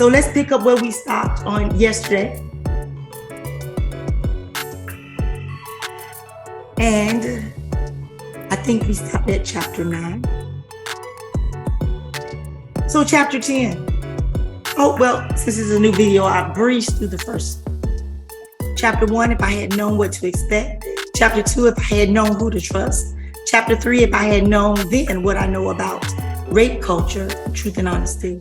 So let's pick up where we stopped on yesterday. And I think we stopped at chapter 9. So chapter 10. Oh, well, since it's a new video, I breezed through the first. Chapter 1, if I had known what to expect. Chapter 2, if I had known who to trust. Chapter 3, if I had known then what I know about rape culture, truth and honesty.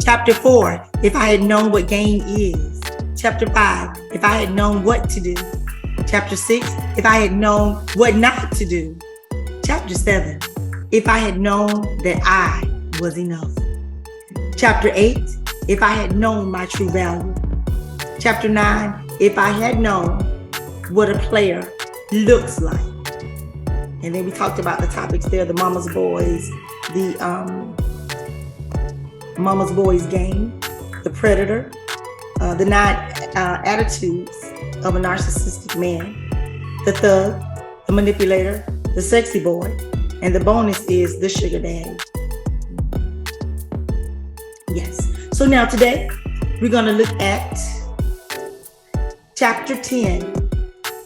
Chapter 4, if I had known what game is. Chapter 5, if I had known what to do. Chapter 6, if I had known what not to do. Chapter 7, if I had known that I was enough. Chapter 8, if I had known my true value. Chapter 9, if I had known what a player looks like. And then we talked about the topics there, the mama's boys, the mama's boys game, the predator, the 9 attitudes of a narcissistic man, the thug, the manipulator, the sexy boy, and the bonus is the sugar daddy. Yes. So now today, we're going to look at chapter 10.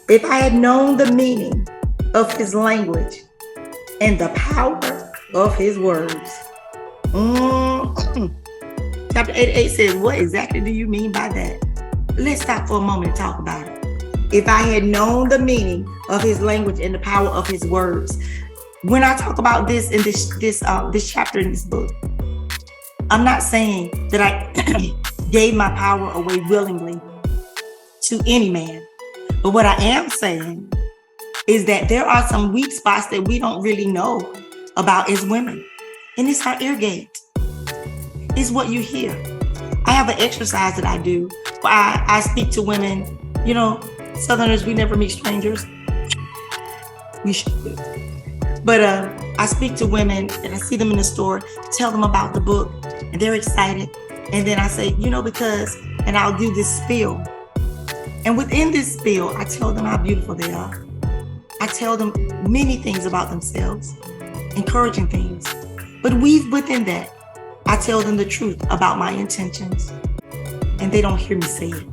If I had known the meaning of his language and the power of his words. Chapter 88 says, what exactly do you mean by that? Let's stop for a moment and talk about it. If I had known the meaning of his language and the power of his words. When I talk about this in this chapter in this book, I'm not saying that I gave my power away willingly to any man. But what I am saying is that there are some weak spots that we don't really know about as women. And it's our ear gate. It's what you hear. I have an exercise that I do where I speak to women. You know, Southerners, we never meet strangers. We should. But I speak to women and I see them in the store, tell them about the book, and they're excited. And then I say, you know, because, and I'll do this spiel. And within this spiel, I tell them how beautiful they are. I tell them many things about themselves, encouraging things. But within that, I tell them the truth about my intentions. And they don't hear me say it.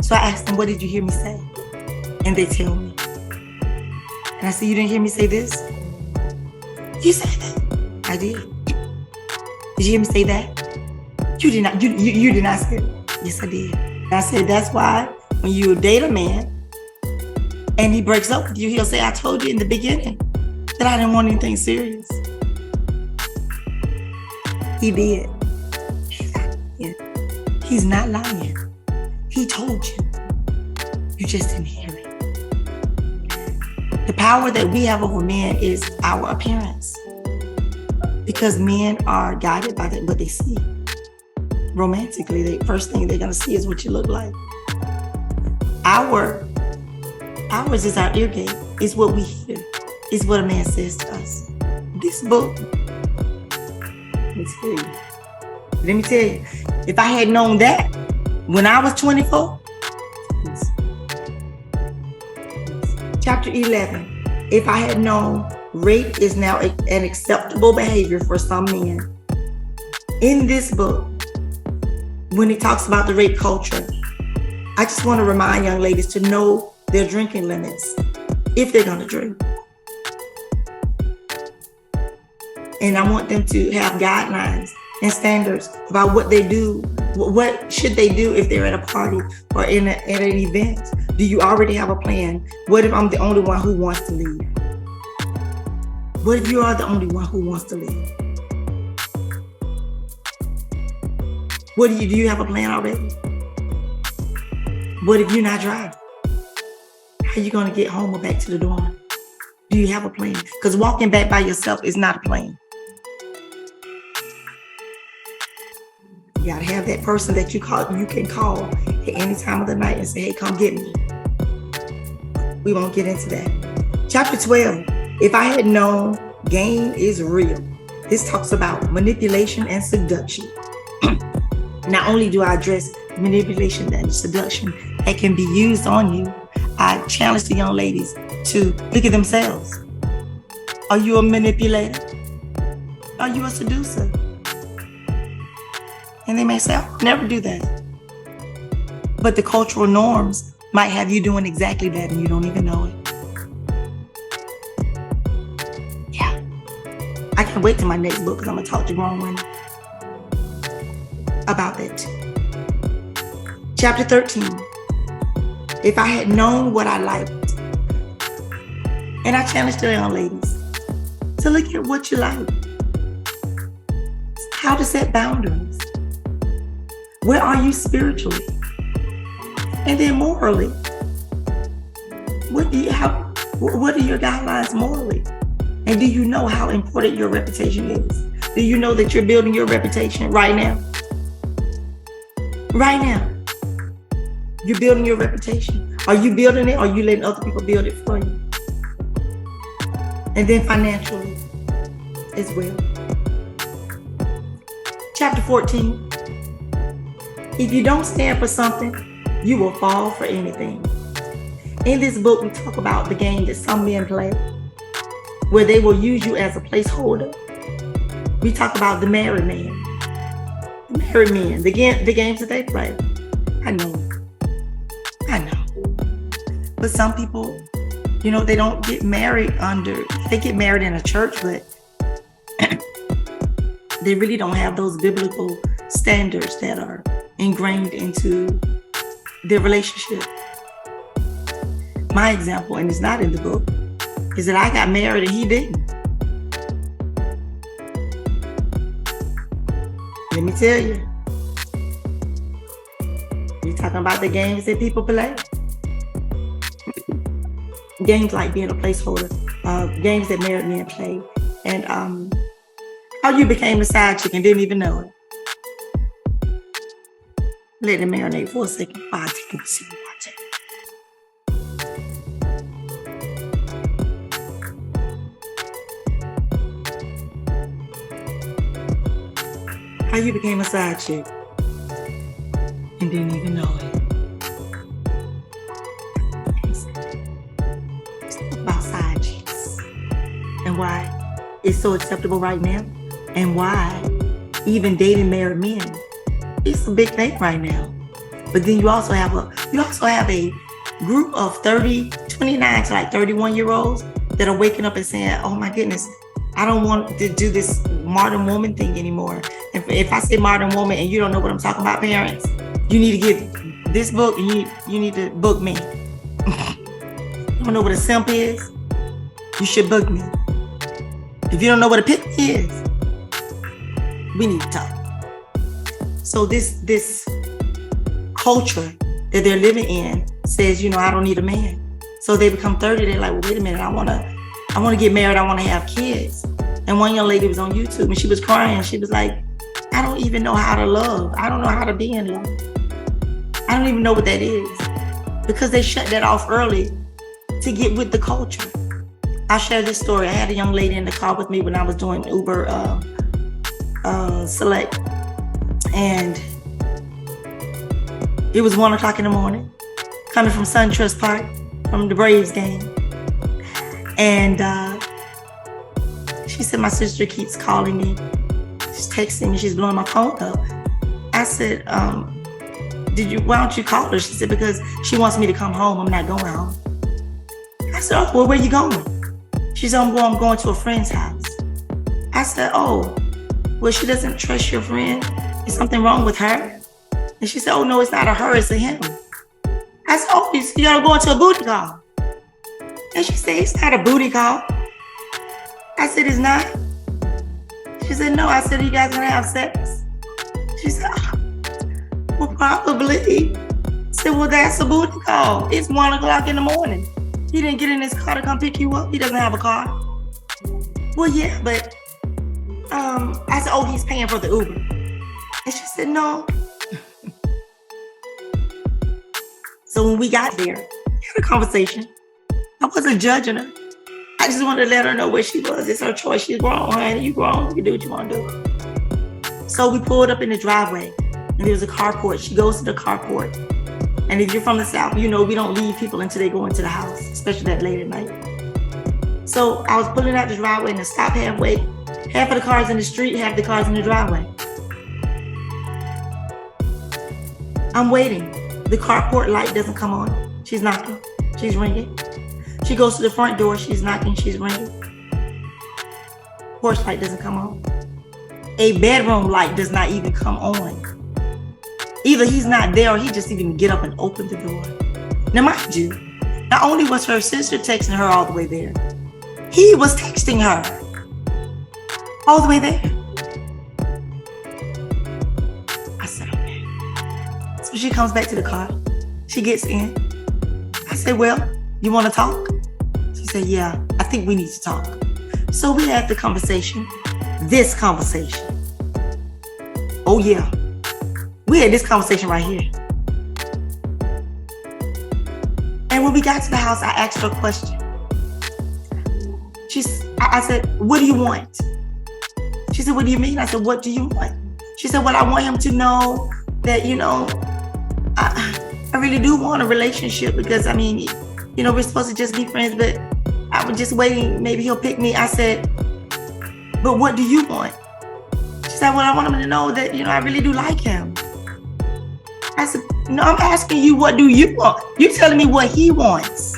So I ask them, what did you hear me say? And they tell me. And I say, you didn't hear me say this? You said that. I did. Did you hear me say that? You did not. You did not say it. Yes, I did. And I said, that's why when you date a man and he breaks up with you, he'll say, I told you in the beginning that I didn't want anything serious. He did. He's not lying. He told you. You just didn't hear it. The power that we have over men is our appearance. Because men are guided by what they see. Romantically, the first thing they're going to see is what you look like. Ours is our ear gate. It's what we hear. It's what a man says to us. This book, let me tell you, if I had known that when I was 24, chapter 11, if I had known rape is now an acceptable behavior for some men. In this book, when it talks about the rape culture, I just want to remind young ladies to know their drinking limits if they're going to drink. And I want them to have guidelines and standards about what they do. What should they do if they're at a party or at an event? Do you already have a plan? What if I'm the only one who wants to leave? What if you are the only one who wants to leave? Do you have a plan already? What if you're not driving? How are you going to get home or back to the dorm? Do you have a plan? Because walking back by yourself is not a plan. You got to have that person that you can call at any time of the night and say, hey, come get me. We won't get into that. Chapter 12, if I had known game is real. This talks about manipulation and seduction. Not only do I address manipulation and seduction that can be used on you, I challenge the young ladies to look at themselves. Are you a manipulator? Are you a seducer? And they may say, I'll never do that. But the cultural norms might have you doing exactly that and you don't even know it. Yeah. I can't wait till my next book because I'm going to talk to grown women about that too. Chapter 13. If I had known what I liked. And I challenge the young ladies to look at what you like. How to set boundaries. Where are you spiritually? And then morally. What are your guidelines morally? And do you know how important your reputation is? Do you know that you're building your reputation right now? Right now. You're building your reputation. Are you building it or are you letting other people build it for you? And then financially as well. Chapter 14. If you don't stand for something, you will fall for anything. In this book, we talk about the game that some men play, where they will use you as a placeholder. We talk about the married man. The married men, the games that they play. I know. But some people, they don't get married they get married in a church, but they really don't have those biblical standards that are ingrained into their relationship. My example, and it's not in the book, is that I got married and he didn't. Let me tell you. You're talking about the games that people play. Games like being a placeholder, games that married men play, and how you became a side chick and didn't even know it. Let it marinate for a second. I'll take a sip. How you became a side chick and didn't even know it. Let's talk about side chicks and why it's so acceptable right now, and why even dating married men, it's a big thing right now. But then you also have a group of 29 to like 31-year-olds that are waking up and saying, oh my goodness, I don't want to do this modern woman thing anymore. If I say modern woman and you don't know what I'm talking about, parents, you need to get this book and you need to book me. You don't know what a simp is? You should book me. If you don't know what a pick is, we need to talk. So this culture that they're living in says, I don't need a man. So they become 30, they're like, well, wait a minute, I want to get married, I want to have kids. And one young lady was on YouTube and she was crying. She was like, I don't even know how to love. I don't know how to be in love. I don't even know what that is. Because they shut that off early to get with the culture. I'll share this story. I had a young lady in the car with me when I was doing Uber Select. And it was 1:00 in the morning, coming from SunTrust Park, from the Braves game. And she said, my sister keeps calling me. She's texting me. She's blowing my phone up. I said, why don't you call her? She said, because she wants me to come home. I'm not going home. I said, oh, well, where you going? She said, I'm going to a friend's house. I said, oh, well, she doesn't trust your friend. Is something wrong with her? And she said, oh, no, it's not a her, it's a him. I said, oh, you gotta go into a booty call. And she said, it's not a booty call. I said, it's not. She said, no. I said, are you guys gonna have sex? She said, well, probably. I said, well, that's a booty call. It's 1:00 in the morning. He didn't get in his car to come pick you up. He doesn't have a car. Well, yeah, but I said, oh, he's paying for the Uber. And she said, no. So when we got there, we had a conversation. I wasn't judging her. I just wanted to let her know where she was. It's her choice. She's grown, honey. You grown. You can do what you want to do. So we pulled up in the driveway, and there was a carport. She goes to the carport. And if you're from the South, we don't leave people until they go into the house, especially that late at night. So I was pulling out the driveway and I stopped halfway. Half of the cars in the street, half the cars in the driveway. I'm waiting. The carport light doesn't come on. She's knocking. She's ringing. She goes to the front door. She's knocking. She's ringing. Porch light doesn't come on. A bedroom light does not even come on. Either he's not there or he just didn't even get up and open the door. Now, mind you, not only was her sister texting her all the way there, he was texting her all the way there. I said, okay. So she comes back to the car. She gets in. I said, well, you want to talk? She said, yeah, I think we need to talk. So we had the conversation, this conversation. Oh yeah, we had this conversation right here. And when we got to the house, I asked her a question. I said, what do you want? She said, what do you mean? I said, what do you want? She said, well, I want him to know that, I really do want a relationship because, we're supposed to just be friends, but I was just waiting. Maybe he'll pick me. I said, but what do you want? She said, well, I want him to know that, I really do like him. I said, no, I'm asking you, what do you want? You're telling me what he wants.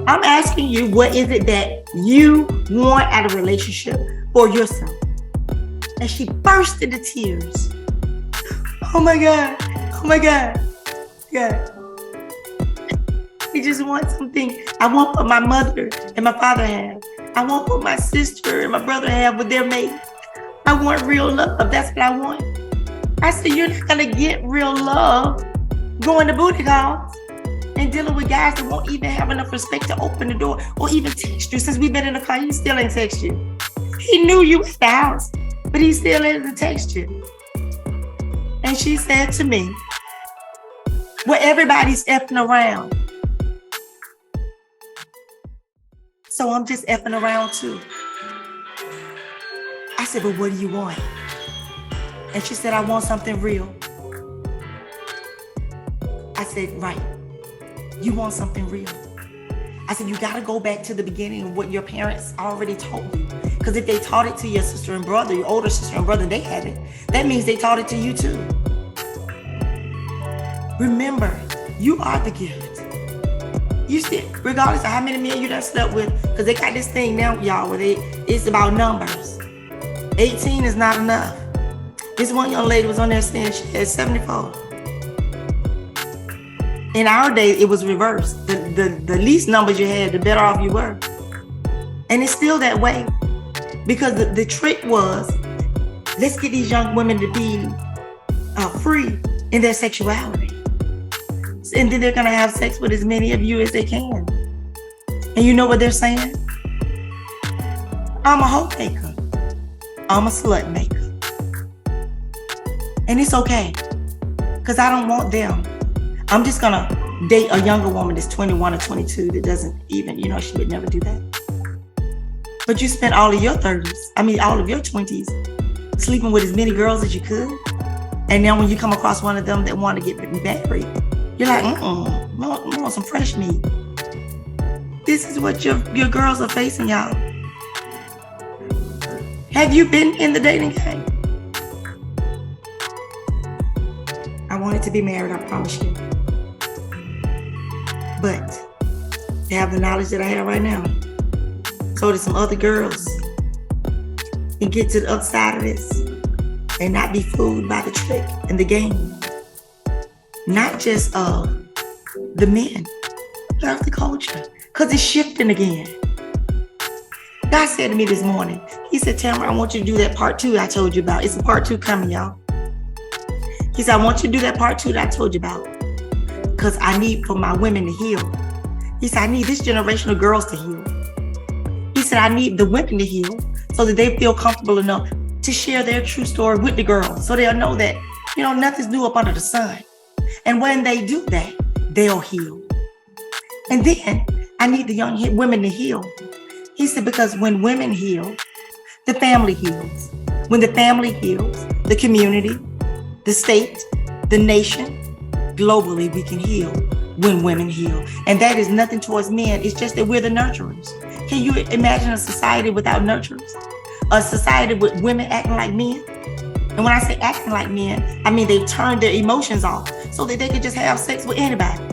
I'm asking you, what is it that you want out of a relationship for yourself? And she burst into tears. Oh my God. Oh my God. God. I just want something. I want what my mother and my father have. I want what my sister and my brother have with their mate. I want real love. That's what I want. I said, you're not going to get real love going to booty calls and dealing with guys that won't even have enough respect to open the door or even text you. Since we've been in the car, he still ain't text you. He knew you at the house, but he still ain't text you. And she said to me, well, everybody's effing around. So I'm just effing around too. I said, but what do you want? And she said, I want something real. I said, right. You want something real. I said, you got to go back to the beginning of what your parents already taught you. Because if they taught it to your sister and brother, your older sister and brother, they had it. That means they taught it to you too. Remember, you are the gift. You still, regardless of how many men you done slept with, because they got this thing now, y'all, where it's about numbers. 18 is not enough. This one young lady was on there saying she had 74. In our day, it was reversed. The least numbers you had, the better off you were. And it's still that way. Because the trick was, let's get these young women to be free in their sexuality. And then they're going to have sex with as many of you as they can. And you know what they're saying? I'm a hoe maker. I'm a slut maker. And it's okay. Because I don't want them. I'm just going to date a younger woman that's 21 or 22 that doesn't even, she would never do that. But you spent all of your 30s, all of your 20s, sleeping with as many girls as you could. And now when you come across one of them that want to get married, you're like, I want some fresh meat. This is what your girls are facing, y'all. Have you been in the dating game? I wanted to be married, I promise you. But to have the knowledge that I have right now, so that some other girls can get to the other side of this and not be fooled by the trick and the game. Not just the men, but of the culture. Because it's shifting again. God said to me this morning, he said, Tammara, I want you to do that part 2 I told you about. It's a part 2 coming, y'all. He said, I want you to do that part 2 that I told you about. Because I need for my women to heal. He said, I need this generation of girls to heal. He said, I need the women to heal so that they feel comfortable enough to share their true story with the girls. So they'll know that, nothing's new up under the sun. And when they do that, they'll heal. And then I need the young women to heal. He said, because when women heal, the family heals. When the family heals, the community, the state, the nation, globally, we can heal when women heal. And that is nothing towards men. It's just that we're the nurturers. Can you imagine a society without nurturers? A society with women acting like men? And when I say acting like men, I mean they turn their emotions off so that they can just have sex with anybody.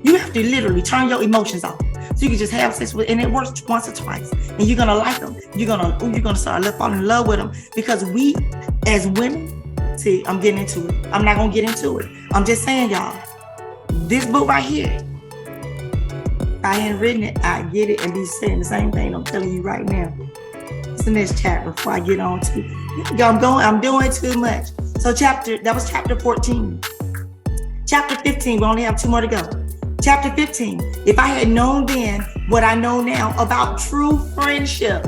You have to literally turn your emotions off so you can just have sex with, and it works once or twice. And you're gonna like them. You're gonna start falling in love with them, because we as women, see, I'm getting into it. I'm not gonna get into it. I'm just saying, y'all, this book right here, if I hadn't written it, I'd get it and be saying the same thing I'm telling you right now. It's the next chapter before I get on to. I'm doing too much. So that was chapter 14. Chapter 15, we only have 2 more to go. Chapter 15, if I had known then what I know now about true friendship.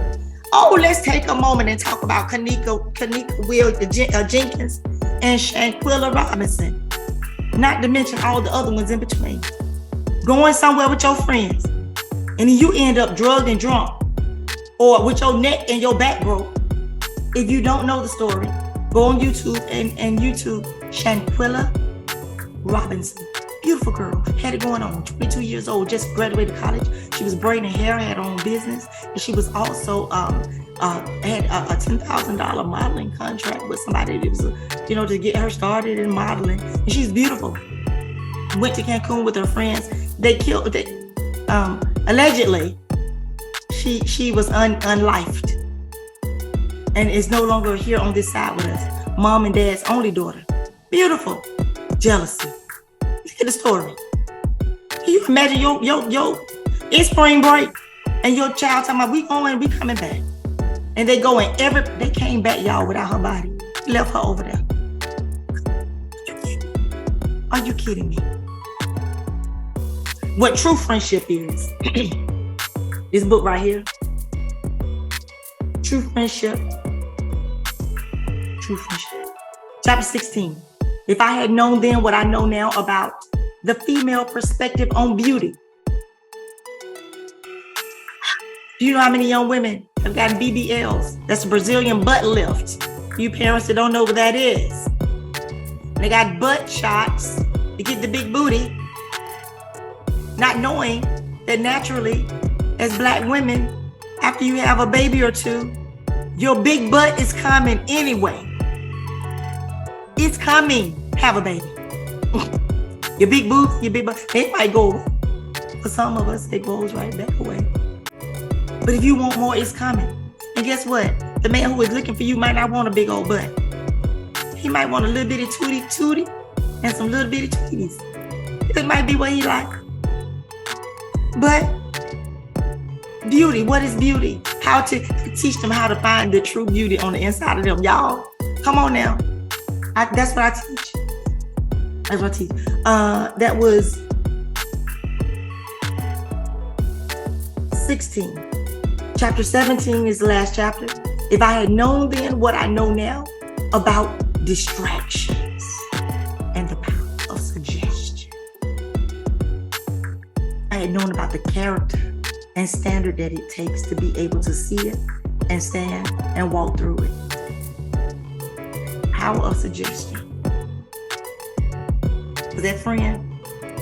Oh, let's take a moment and talk about Kanika Jenkins and Shanquilla Robinson. Not to mention all the other ones in between. Going somewhere with your friends, and then you end up drugged and drunk, or with your neck and your back broke. If you don't know the story, go on YouTube and YouTube Shanquilla Robinson. Beautiful girl, had it going on, 22 years old, just graduated college. She was braiding hair, had her own business, and she was also had a $10,000 modeling contract with somebody that was, to get her started in modeling. And she's beautiful. Went to Cancun with her friends. They killed it. Allegedly, she was unlifed and is no longer here on this side with us. Mom and dad's only daughter. Beautiful. Jealousy. Look at the story. Can you imagine it's spring break and your child talking about we coming back. And they they came back, y'all, without her body. Left her over there. Are you kidding me? What true friendship is. This book right here. True friendship. True friendship. Chapter 16. If I had known then what I know now about the female perspective on beauty. Do you know how many young women have gotten BBLs? That's a Brazilian butt lift. You parents that don't know what that is. They got butt shots to get the big booty, not knowing that naturally, as Black women, after you have a baby or two, your big butt is coming anyway. It's coming. Have a baby. Your big boobs, your big butt, they might go away. For some of us, it goes right back away. But if you want more, it's coming. And guess what? The man who is looking for you might not want a big old butt. He might want a little bitty tootie and some little bitty tweeties. That might be what he like. But beauty, what is beauty? How to teach them how to find the true beauty on the inside of them. Y'all, come on now. That's what I teach. That's what I teach. That was 16. Chapter 17 is the last chapter. If I had known then what I know now about distractions and the power of suggestion. I had known about the character and standard that it takes to be able to see it and stand and walk through it. Power of suggestion. Was that friend,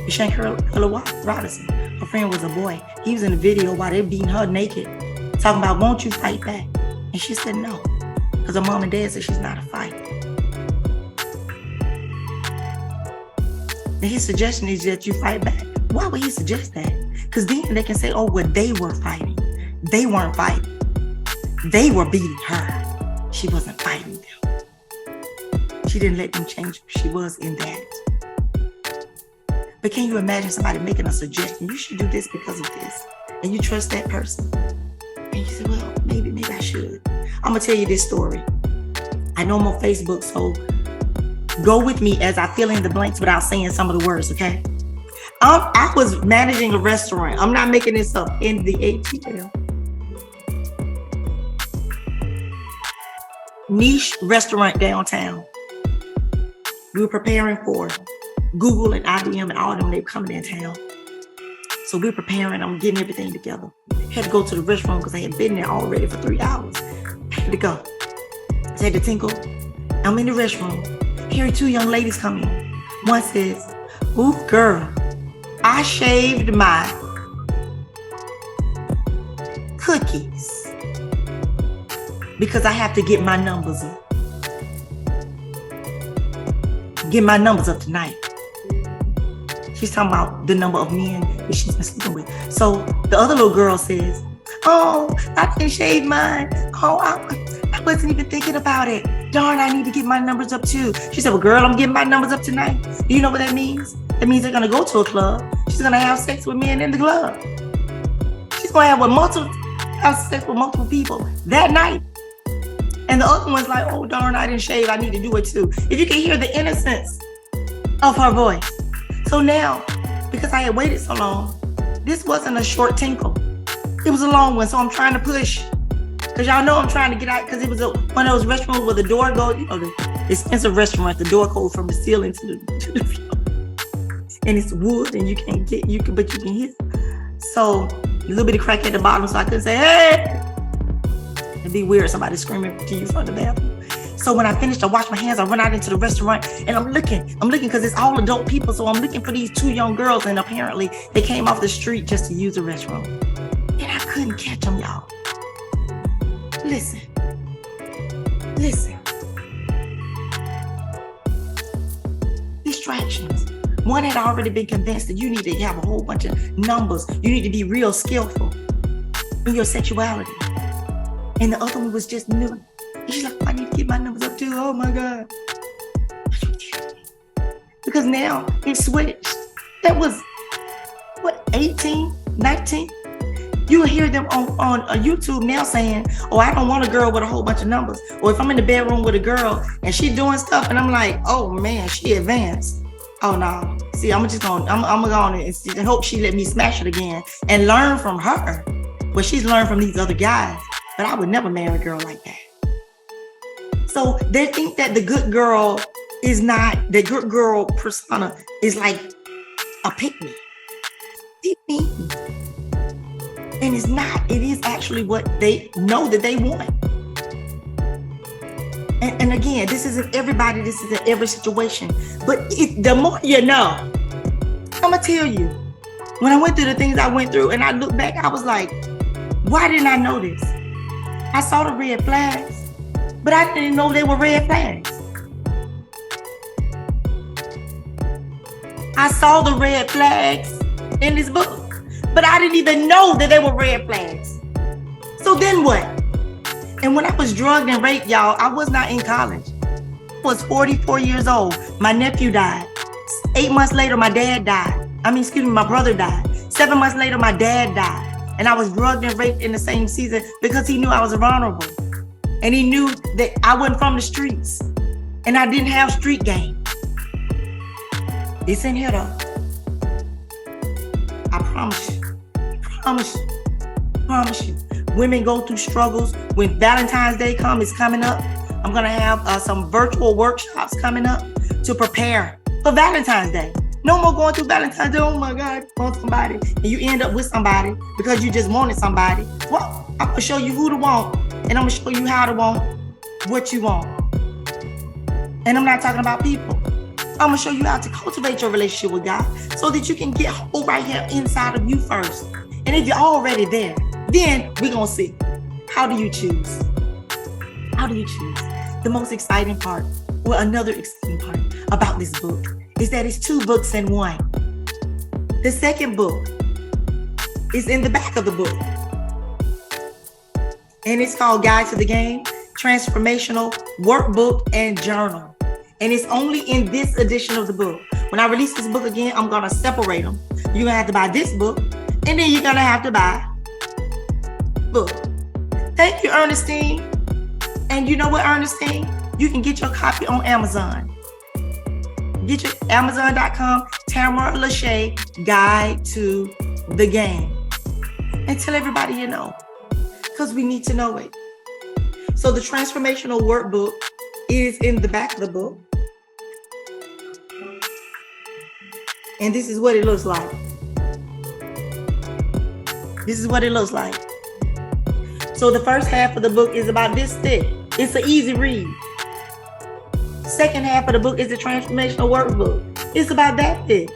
Shanquilla Robinson? Her friend was a boy. He was in the video while they beating her naked, talking about, won't you fight back? And she said no, because her mom and dad said she's not a fighter. And his suggestion is that you fight back. Why would he suggest that? Because then they can say, oh, well, they were fighting. They weren't fighting. They were beating her. She wasn't fighting them. She didn't let them change who she was in that. But can you imagine somebody making a suggestion? You should do this because of this. And you trust that person. And you say, well, maybe I should. I'm going to tell you this story. I know I'm on Facebook, so go with me as I fill in the blanks without saying some of the words, okay? I was managing a restaurant. I'm not making this up. In the ATL. Niche restaurant downtown. We were preparing for Google and IBM and all of them. They were coming in town. So we're preparing. I'm getting everything together. Had to go to the restroom because I had been there already for 3 hours. I had to go. I had to tinkle. I'm in the restroom. Here 2 young ladies come in. One says, ooh, girl, I shaved my cookies because I have to get my numbers up. get my numbers up tonight. She's talking about the number of men that she's been sleeping with. So the other little girl says, oh, I didn't shave mine. Oh, I wasn't even thinking about it. Darn, I need to get my numbers up too. She said, well, girl, I'm getting my numbers up tonight. Do you know what that means? That means they're going to go to a club. She's going to have sex with men in the club. She's going to have sex with multiple people that night. And the other one's like, oh, darn, I didn't shave. I need to do it too. If you can hear the innocence of her voice. So now, because I had waited so long, this wasn't a short tinkle. It was a long one, so I'm trying to push. Because y'all know I'm trying to get out, because it was one of those restaurants where the door goes, you know, the expensive restaurant, the door goes from the ceiling to the floor. And it's wood, and but you can hear. So a little bit of crack at the bottom, so I couldn't say, hey! It'd be weird, somebody screaming to you from the bathroom. So when I finished, I washed my hands, I went out into the restaurant, and I'm looking because it's all adult people. So I'm looking for these two young girls, and apparently they came off the street just to use the restroom. And I couldn't catch them, y'all. Listen. Distractions. One had already been convinced that you need to have a whole bunch of numbers. You need to be real skillful in your sexuality. And the other one was just new. She's like, I need to get my numbers up too. Oh my God. Because now it switched. That was, 18, 19? You will hear them on YouTube now saying, oh, I don't want a girl with a whole bunch of numbers. Or if I'm in the bedroom with a girl and she doing stuff and I'm like, oh man, she advanced. Oh no. See, I'm gonna go on and hope she let me smash it again and learn from her. Well, she's learned from these other guys, but I would never marry a girl like that. So they think that the good girl persona is like a pick-me. Pick-me. And it's not. It is actually what they know that they want. And again, this isn't everybody. This isn't every situation. But the more you know, I'm going to tell you, when I went through the things I went through and I look back, I was like, why didn't I know this? I saw the red flags, but I didn't know they were red flags. I saw the red flags in this book, but I didn't even know that they were red flags. So then what? And when I was drugged and raped, y'all, I was not in college. I was 44 years old. My nephew died. 8 months later, my dad died. My brother died. 7 months later, my dad died. And I was drugged and raped in the same season because he knew I was vulnerable. And he knew that I wasn't from the streets. And I didn't have street game. It's in here though. I promise you. Women go through struggles. When Valentine's Day it's coming up. I'm gonna have some virtual workshops coming up to prepare for Valentine's Day. No more going through Valentine's Day. Oh my God, you want somebody. And you end up with somebody because you just wanted somebody. Well, I'm gonna show you who to want. And I'm gonna show you how to want what you want. And I'm not talking about people. I'm gonna show you how to cultivate your relationship with God so that you can get whole right here inside of you first. And if you're already there, then we're gonna see. How do you choose? The most exciting part, another exciting part about this book is that it's 2 books in one. The second book is in the back of the book. And it's called Guide to the Game, Transformational Workbook and Journal. And it's only in this edition of the book. When I release this book again, I'm gonna separate them. You're gonna have to buy this book, and then you're gonna have to buy book. Thank you, Ernestine. And you know what, Ernestine? You can get your copy on Amazon. Get your Amazon.com, Tammara LaShea, Guide to the Game. And tell everybody you know, because we need to know it. So the transformational workbook is in the back of the book. And this is what it looks like. So the first half of the book is about this thick. It's an easy read. Second half of the book is the transformational workbook. It's about that thick.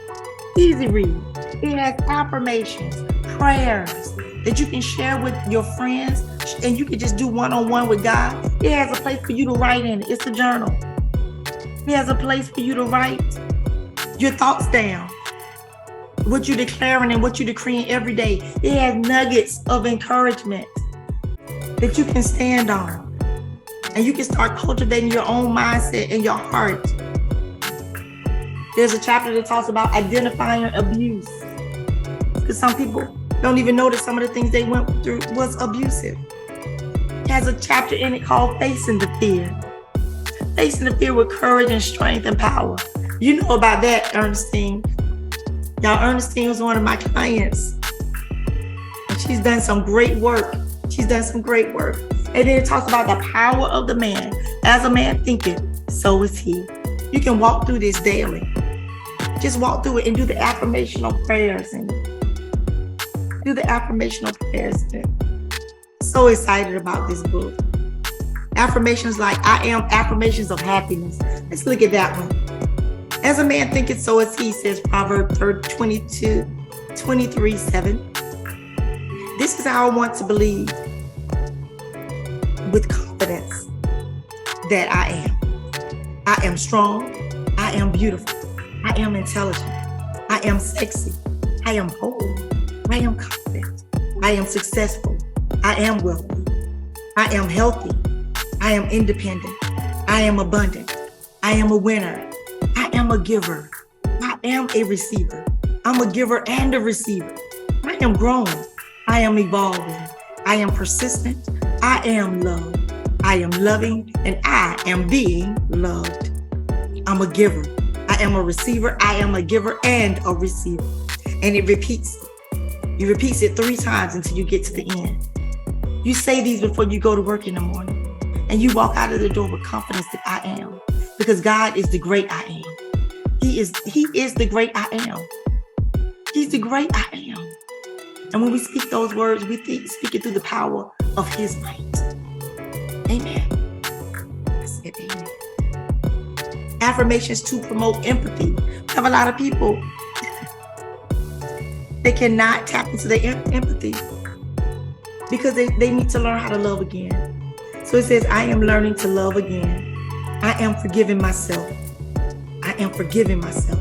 Easy read. It has affirmations, prayers that you can share with your friends, and you can just do one-on-one with God. It has a place for you to write in it. It's a journal. He has a place for you to write your thoughts down, what you're declaring and what you're decreeing every day. It has nuggets of encouragement that you can stand on. And you can start cultivating your own mindset in your heart. There's a chapter that talks about identifying abuse. Because some people don't even know that some of the things they went through was abusive. It has a chapter in it called Facing the Fear. Facing the fear with courage and strength and power. You know about that, Ernestine. Y'all, Ernestine was one of my clients. And she's done some great work. And then it talks about the power of the man. As a man thinketh, so is he. You can walk through this daily. Just walk through it and do the affirmational prayers. So excited about this book. Affirmations like I am, affirmations of happiness. Let's look at that one. As a man thinketh, so is he, says Proverbs 23:7. This is how I want to believe with confidence that I am. I am strong. I am beautiful. I am intelligent. I am sexy. I am bold. I am confident. I am successful. I am wealthy. I am healthy. I am independent. I am abundant. I am a winner. I am a giver. I am a receiver. I'm a giver and a receiver. I am growing. I am evolving. I am persistent. I am loved. I am loving, and I am being loved. I'm a giver. I am a receiver. I am a giver and a receiver. And it repeats. You repeats it 3 times until you get to the end. You say these before you go to work in the morning. And you walk out of the door with confidence that I am. Because God is the great I am. He is the great I am. He's the great I am. And when we speak those words, we speak it through the power of his might. Amen. I said amen. Affirmations to promote empathy. We have a lot of people that cannot tap into their empathy because they need to learn how to love again. So it says, I am learning to love again. I am forgiving myself. I am forgiving myself.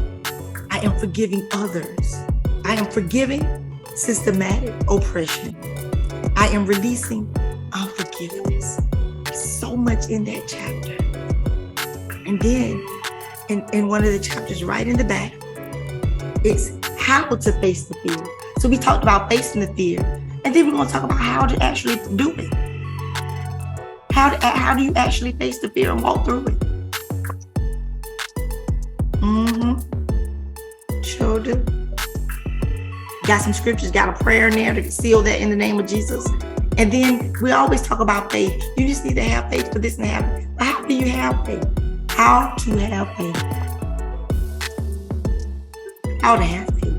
I am forgiving others. I am forgiving systematic oppression. I am releasing unforgiveness. So much in that chapter. And then in one of the chapters right in the back, it's how to face the fear. So we talked about facing the fear. And then we're going to talk about how to actually do it. How do you actually face the fear and walk through it? Sure do. Got some scriptures, got a prayer in there to seal that in the name of Jesus. And then we always talk about faith. You just need to have faith for this and that. But how do you have faith? How to have faith. How to have faith.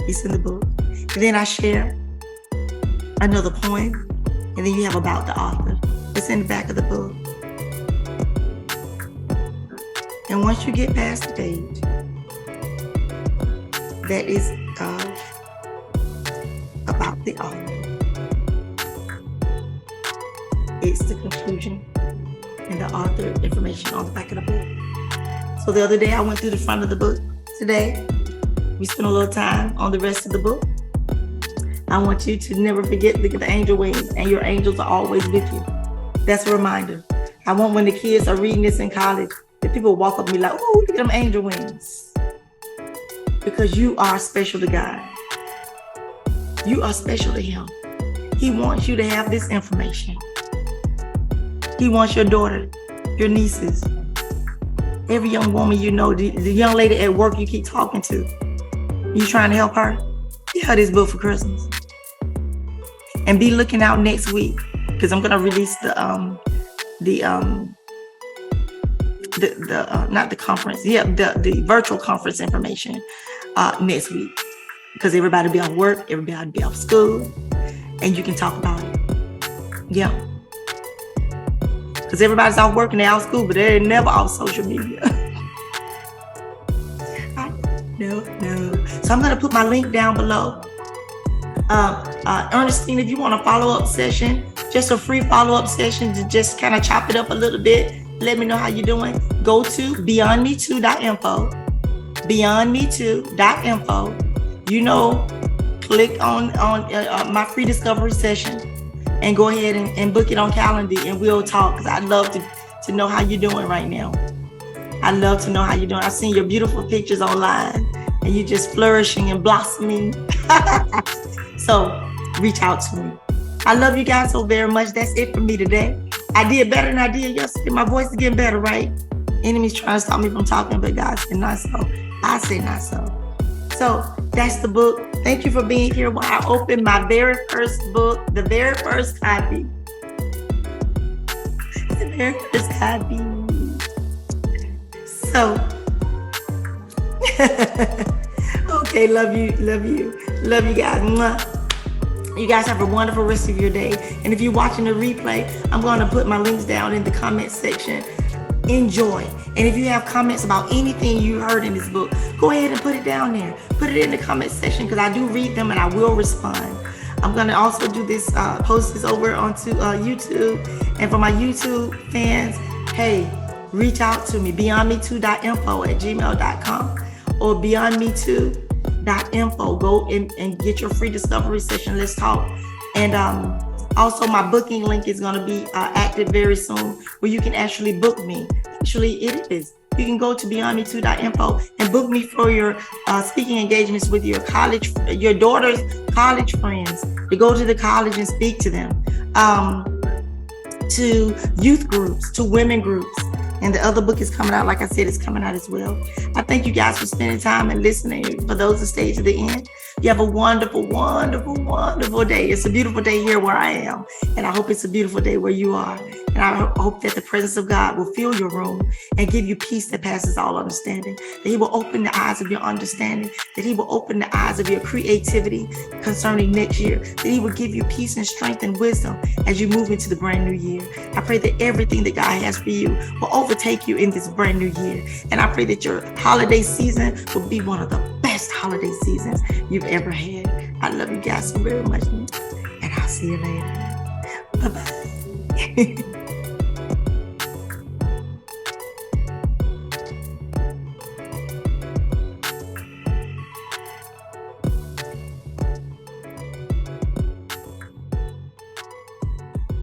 It's in the book. And then I share another poem. And then you have about the author. It's in the back of the book. And once you get past the page, that is about the author. It's the conclusion and the author information on the back of the book. So the other day I went through the front of the book. Today, we spent a little time on the rest of the book. I want you to never forget, look at the angel wings, and your angels are always with you. That's a reminder. I want when the kids are reading this in college, that people walk up to me like, ooh, look at them angel wings. Because you are special to God. You are special to him. He wants you to have this information. He wants your daughter, your nieces, every young woman you know, the young lady at work you keep talking to. You trying to help her? Get her this book for Christmas. And be looking out next week, because I'm going to release the virtual conference information next week, because everybody will be off work, everybody will be off school, and you can talk about it. Yeah. Because everybody's off work and they're off school, but they're never off social media. No. So I'm going to put my link down below. Ernestine, if you want a follow-up session, just a free follow-up session to just kind of chop it up a little bit, let me know how you're doing. go to beyondme2.info, beyondme2.info. Click on my free discovery session and go ahead and book it on Calendar, and we'll talk, because I'd love to know how you're doing right now. I love to know how you're doing. I've seen your beautiful pictures online, and you're just flourishing and blossoming. So reach out to me. I love you guys so very much. That's it for me today. I did better than I did yesterday. My voice is getting better, right? Enemies trying to stop me from talking, but God said not so. I say not so. So that's the book. Thank you for being here when I opened my very first book, the very first copy. The very first copy. So, okay, love you guys. Mwah. You guys have a wonderful rest of your day. And if you're watching the replay, I'm going to put my links down in the comment section. Enjoy. And if you have comments about anything you heard in this book, go ahead and put it down there. Put it in the comment section, because I do read them and I will respond. I'm going to also do this, post this over onto YouTube. And for my YouTube fans, hey, reach out to me, beyondme2.info@gmail.com or beyondme2.info. Go and get your free discovery session. Let's talk. And also, my booking link is going to be active very soon, where you can actually book me. Actually, it is. You can go to beyondme2.info and book me for your speaking engagements with your daughter's college friends, to go to the college and speak to them, to youth groups, to women groups. And the other book is coming out. Like I said, it's coming out as well. I thank you guys for spending time and listening. For those who stayed to the end, you have a wonderful, wonderful, wonderful day. It's a beautiful day here where I am. And I hope it's a beautiful day where you are. And I hope that the presence of God will fill your room and give you peace that passes all understanding. That He will open the eyes of your understanding. That He will open the eyes of your creativity concerning next year. That He will give you peace and strength and wisdom as you move into the brand new year. I pray that everything that God has for you will overtake you in this brand new year. And I pray that your holiday season will be one of the best holiday seasons you've ever had. I love you guys so very much. And I'll see you later. Bye-bye.